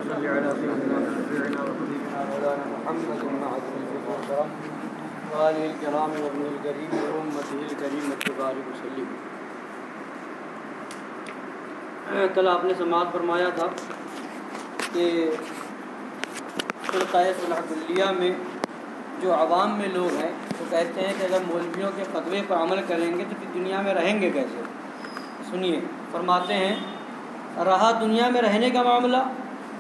صل على سيدنا وشفيعنا وحبيبنا مولانا محمد المعز والكرم وآله الكرام وابنه الكريم وأمته الكريمة وبارك وسلم. کل آپ نے سماعت فرمایا تھا کہ فرقہ صلح کلیہ میں جو عوام میں لوگ ہیں وہ کہتے ہیں کہ اگر مولویوں کے فتوے پر عمل کریں گے تو پھر دنیا میں رہیں گے کیسے. سنیے، فرماتے ہیں رہا دنیا میں رہنے کا معاملہ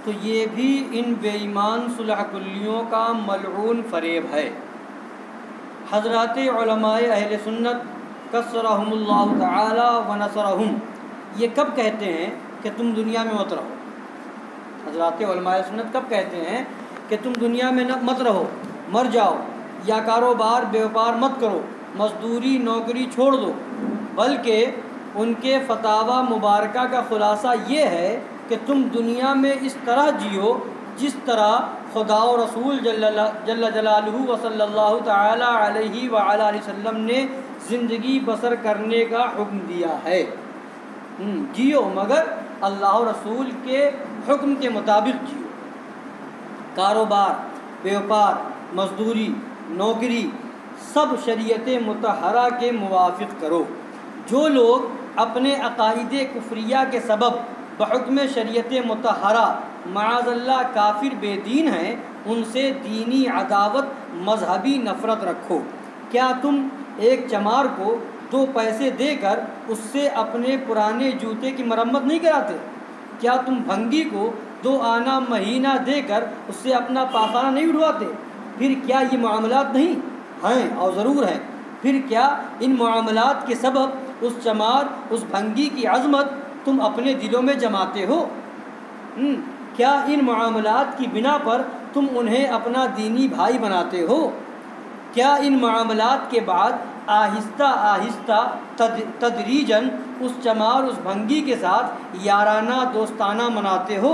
تو یہ بھی ان بے ایمان صلح کلیوں کا ملعون فریب ہے. حضرات علماء اہل سنت کثرہم اللہ تعالی ونصرہم یہ کب کہتے ہیں کہ تم دنیا میں مت رہو؟ حضرات علماء سنت کب کہتے ہیں کہ تم دنیا میں مت رہو، مر جاؤ، یا کاروبار بیوپار مت کرو، مزدوری نوکری چھوڑ دو؟ بلکہ ان کے فتاوی مبارکہ کا خلاصہ یہ ہے کہ تم دنیا میں اس طرح جیو جس طرح خدا و رسول جل جلالہ و صلی اللہ تعالی علیہ وآلہ وسلم نے زندگی بسر کرنے کا حکم دیا ہے. جیو مگر اللہ و رسول کے حکم کے مطابق جیو. کاروبار بیوپار مزدوری نوکری سب شریعت مطہرہ کے موافق کرو. جو لوگ اپنے عقائد کفریہ کے سبب بحکم شریعت مطہرہ معاذ اللہ کافر بے دین ہیں ان سے دینی عداوت مذہبی نفرت رکھو. کیا تم ایک چمار کو 2 پیسے دے کر اس سے اپنے پرانے جوتے کی مرمت نہیں کراتے؟ کیا تم بھنگی کو 2 آنا مہینہ دے کر اس سے اپنا پاخانہ نہیں اٹھواتے؟ پھر کیا یہ معاملات نہیں ہیں؟ اور ضرور ہیں. پھر کیا ان معاملات کے سبب اس چمار اس بھنگی کی عظمت تم اپنے دلوں میں جماتے ہو؟ کیا ان معاملات کی بنا پر تم انہیں اپنا دینی بھائی بناتے ہو؟ کیا ان معاملات کے بعد آہستہ آہستہ تدریجاً اس چمار اس بھنگی کے ساتھ یارانہ دوستانہ مناتے ہو؟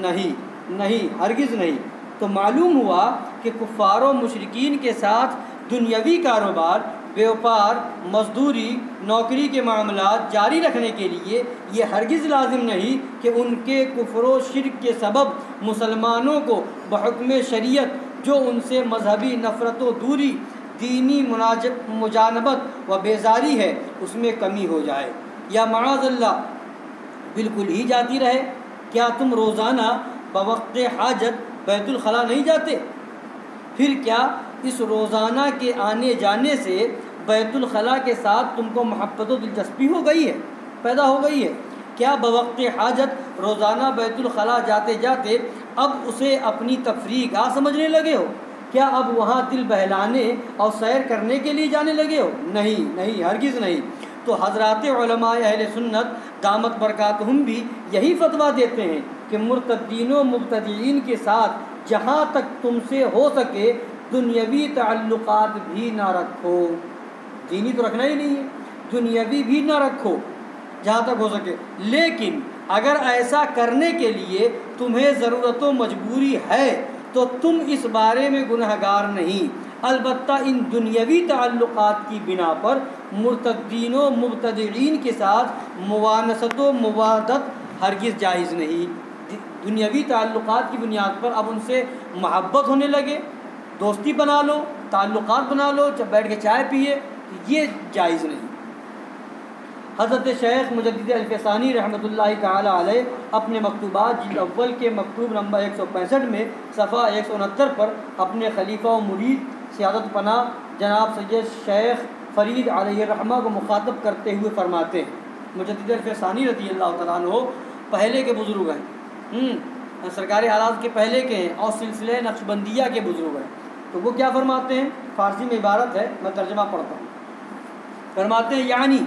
نہیں، ہرگز نہیں. تو معلوم ہوا کہ کفار و مشرکین کے ساتھ دنیاوی کاروبار بیوپار مزدوری نوکری کے معاملات جاری رکھنے کے لیے یہ ہرگز لازم نہیں کہ ان کے کفر و شرک کے سبب مسلمانوں کو بحکم شریعت جو ان سے مذہبی نفرت و دوری دینی مجانبت و بیزاری ہے اس میں کمی ہو جائے یا معاذ اللہ بالکل ہی جاتی رہے. کیا تم روزانہ بوقت حاجت بیت الخلاء نہیں جاتے؟ پھر کیا اس روزانہ کے آنے جانے سے بیت الخلاء کے ساتھ تم کو محبت و دلچسپی پیدا ہو گئی ہے؟ کیا بوقت حاجت روزانہ بیت الخلاء جاتے جاتے اب اسے اپنی تفریح گاہ سمجھنے لگے ہو؟ کیا اب وہاں دل بہلانے اور سیر کرنے کے لیے جانے لگے ہو؟ نہیں، ہرگز نہیں. تو حضرات علماء اہل سنت دامت برکاتہم بھی یہی فتویٰ دیتے ہیں کہ مرتدین و مبتدعین کے ساتھ جہاں تک تم سے ہو سکے دنیاوی تعلقات بھی نہ رکھو. دینی تو رکھنا ہی نہیں ہے، دنیاوی بھی نہ رکھو جہاں تک ہو سکے. لیکن اگر ایسا کرنے کے لیے تمہیں ضرورت و مجبوری ہے تو تم اس بارے میں گنہگار نہیں. البتہ ان دنیاوی تعلقات کی بنا پر مرتدین و مبتدعین کے ساتھ موانست و موادت ہرگز جائز نہیں. دنیاوی تعلقات کی بنیاد پر اب ان سے محبت ہونے لگے، دوستی بنا لو، تعلقات بنا لو، جب بیٹھ کے چائے پیے، یہ جائز نہیں. حضرت شیخ مجدد الفسانی رحمۃ اللہ تعالی علیہ اپنے مکتوبات جلد اول کے مکتوب نمبر 165 میں صفحہ 169 پر اپنے خلیفہ و مرید سعادت پناہ جناب سید شیخ فرید علیہ الرحمہ کو مخاطب کرتے ہوئے فرماتے ہیں. مجدد الفسانی رضی اللہ تعالیٰ عنہ پہلے کے بزرگ ہیں، سرکار اعراض کے پہلے کے ہیں اور سلسلہ نقشبندیہ کے بزرگ ہیں. تو وہ کیا فرماتے ہیں؟ فارسی میں عبارت ہے، میں ترجمہ پڑھتا ہوں. فرماتے ہیں یعنی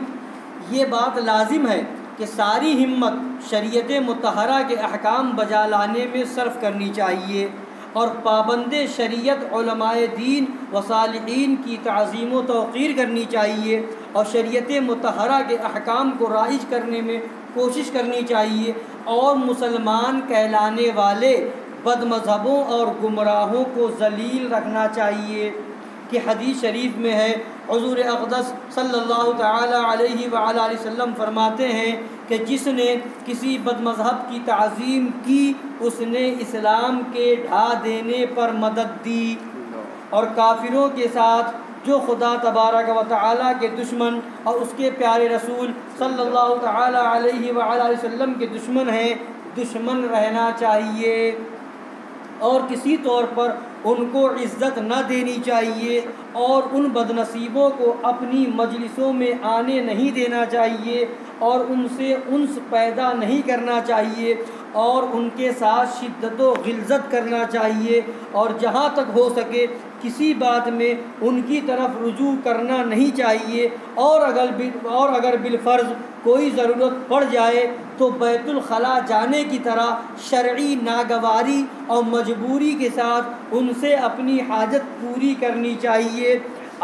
یہ بات لازم ہے کہ ساری ہمت شریعت مطہرہ کے احکام بجا لانے میں صرف کرنی چاہیے اور پابند شریعت علماء دین و صالحین کی تعظیم و توقیر کرنی چاہیے اور شریعت مطہرہ کے احکام کو رائج کرنے میں کوشش کرنی چاہیے اور مسلمان کہلانے والے بد مذہبوں اور گمراہوں کو ذلیل رکھنا چاہیے. کہ حدیث شریف میں ہے، حضور اقدس صلی اللہ تعالی علیہ وآلہ وسلم فرماتے ہیں کہ جس نے کسی بد مذہب کی تعظیم کی اس نے اسلام کے ڈھا دینے پر مدد دی، اور کافروں کے ساتھ جو خدا تبارک و تعالیٰ کے دشمن اور اس کے پیارے رسول صلی اللہ تعالی علیہ وآلہ وسلم کے دشمن ہیں، دشمن رہنا چاہیے، اور کسی طور پر ان کو عزت نہ دینی چاہیے، اور ان بد نصیبوں کو اپنی مجلسوں میں آنے نہیں دینا چاہیے، اور ان سے انس پیدا نہیں کرنا چاہیے، اور ان کے ساتھ شدت و غلظت کرنا چاہیے، اور جہاں تک ہو سکے کسی بات میں ان کی طرف رجوع کرنا نہیں چاہیے، اور اگر بالفرض کوئی ضرورت پڑ جائے تو بیت الخلاء جانے کی طرح شرعی ناگواری اور مجبوری کے ساتھ ان سے اپنی حاجت پوری کرنی چاہیے۔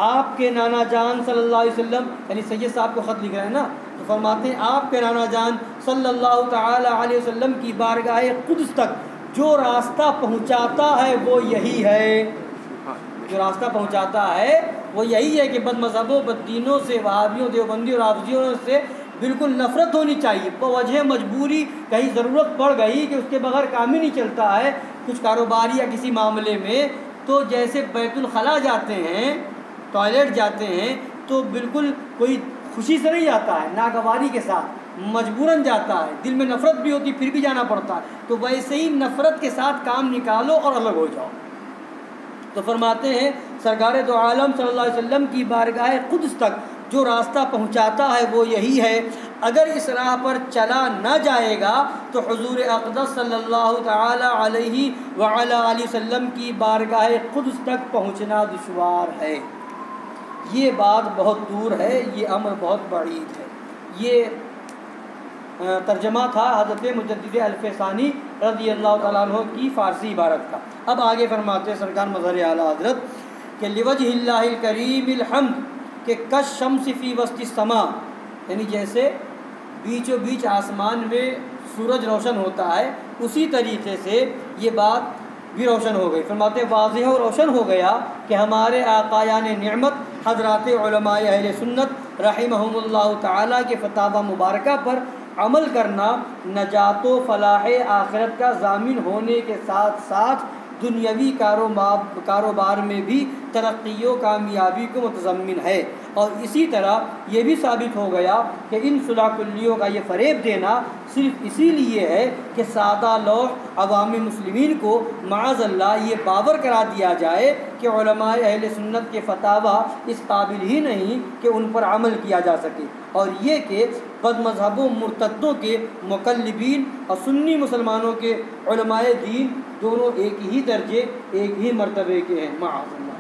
آپ کے نانا جان صلی اللہ علیہ وسلم، یعنی سید صاحب کو خط لکھ رہے ہیں نا، تو فرماتے ہیں آپ کے نانا جان صلی اللہ تعالی علیہ وسلم کی بارگاہ قدس تک جو راستہ پہنچاتا ہے وہ یہی ہے، جو راستہ پہنچاتا ہے وہ یہی ہے کہ بد مذہبوں، بد دینوں سے، وہابیوں، دیوبندیوں اور رافضیوں سے بالکل نفرت ہونی چاہیے، بوجہ مجبوری کہیں ضرورت پڑ گئی کہ اس کے بغیر کام ہی نہیں چلتا ہے کچھ کاروباری یا کسی معاملے میں، تو جیسے بیت الخلاء جاتے ہیں، ٹوائلٹ جاتے ہیں، تو بالکل کوئی خوشی سے نہیں جاتا ہے، ناگواری کے ساتھ مجبوراً جاتا ہے، دل میں نفرت بھی ہوتی پھر بھی جانا پڑتا ہے، تو ویسے ہی نفرت کے ساتھ کام نکالو اور الگ ہو جاؤ۔ تو فرماتے ہیں سرکار دو عالم صلی اللہ علیہ وسلم کی بارگاہ قدس تک جو راستہ پہنچاتا ہے وہ یہی ہے، اگر اس راہ پر چلا نہ جائے گا تو حضور اقدس صلی اللہ تعالی علیہ وعلی آلہ وسلم کی بارگاہ قدس تک پہنچنا دشوار ہے۔ یہ بات بہت دور ہے، یہ امر بہت بعید ہے۔ یہ ترجمہ تھا حضرت مجدد الفسانی رضی اللہ تعالیٰ عنہ کی فارسی عبارت کا۔ اب آگے فرماتے ہیں سرکار مظہر اعلیٰ حضرت کہ لوجہ اللہ الکریم الحمد کہ کش شمس فی وسط السماء، یعنی جیسے بیچوں بیچ آسمان میں سورج روشن ہوتا ہے اسی طریقے سے یہ بات بھی روشن ہو گئی۔ فرماتے واضح و روشن ہو گیا کہ ہمارے آقایان نعمت حضرات علماء اہل سنت رحمہم اللہ تعالیٰ کے فتاوی مبارکہ پر عمل کرنا نجات و فلاح آخرت کا ضامن ہونے کے ساتھ ساتھ دنیاوی کاروبار میں بھی ترقی و کامیابی کو متضمن ہے، اور اسی طرح یہ بھی ثابت ہو گیا کہ ان صلح کلیوں کا یہ فریب دینا صرف اسی لیے ہے کہ سادہ لوح عوام مسلمین کو معاذ اللہ یہ باور کرا دیا جائے کہ علماء اہل سنت کے فتاوی اس قابل ہی نہیں کہ ان پر عمل کیا جا سکے، اور یہ کہ بد مذہبوں مرتدوں کے مقلبین اور سنی مسلمانوں کے علماء دین دونوں ایک ہی درجے ایک ہی مرتبے کے ہیں معاذ اللہ۔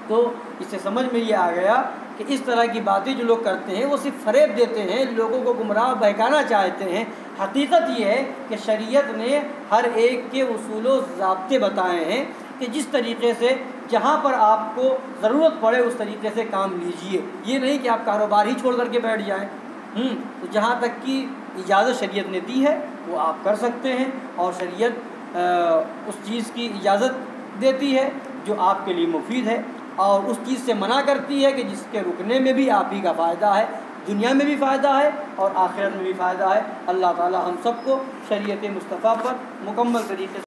تو اس سے سمجھ میں یہ آ گیا کہ اس طرح کی باتیں جو لوگ کرتے ہیں وہ صرف فریب دیتے ہیں، لوگوں کو گمراہ بہکانا چاہتے ہیں۔ حقیقت یہ ہے کہ شریعت نے ہر ایک کے اصول و ضابطے بتائے ہیں کہ جس طریقے سے جہاں پر آپ کو ضرورت پڑے اس طریقے سے کام لیجئے، یہ نہیں کہ آپ کاروبار ہی چھوڑ کر کے بیٹھ جائیں۔ تو جہاں تک کی اجازت شریعت نے دی ہے وہ آپ کر سکتے ہیں، اور شریعت اس چیز کی اجازت دیتی ہے جو آپ کے لیے مفید ہے، اور اس چیز سے منع کرتی ہے کہ جس کے رکنے میں بھی آپ ہی کا فائدہ ہے، دنیا میں بھی فائدہ ہے اور آخرت میں بھی فائدہ ہے۔ اللہ تعالی ہم سب کو شریعت مصطفیٰ پر مکمل طریقے سے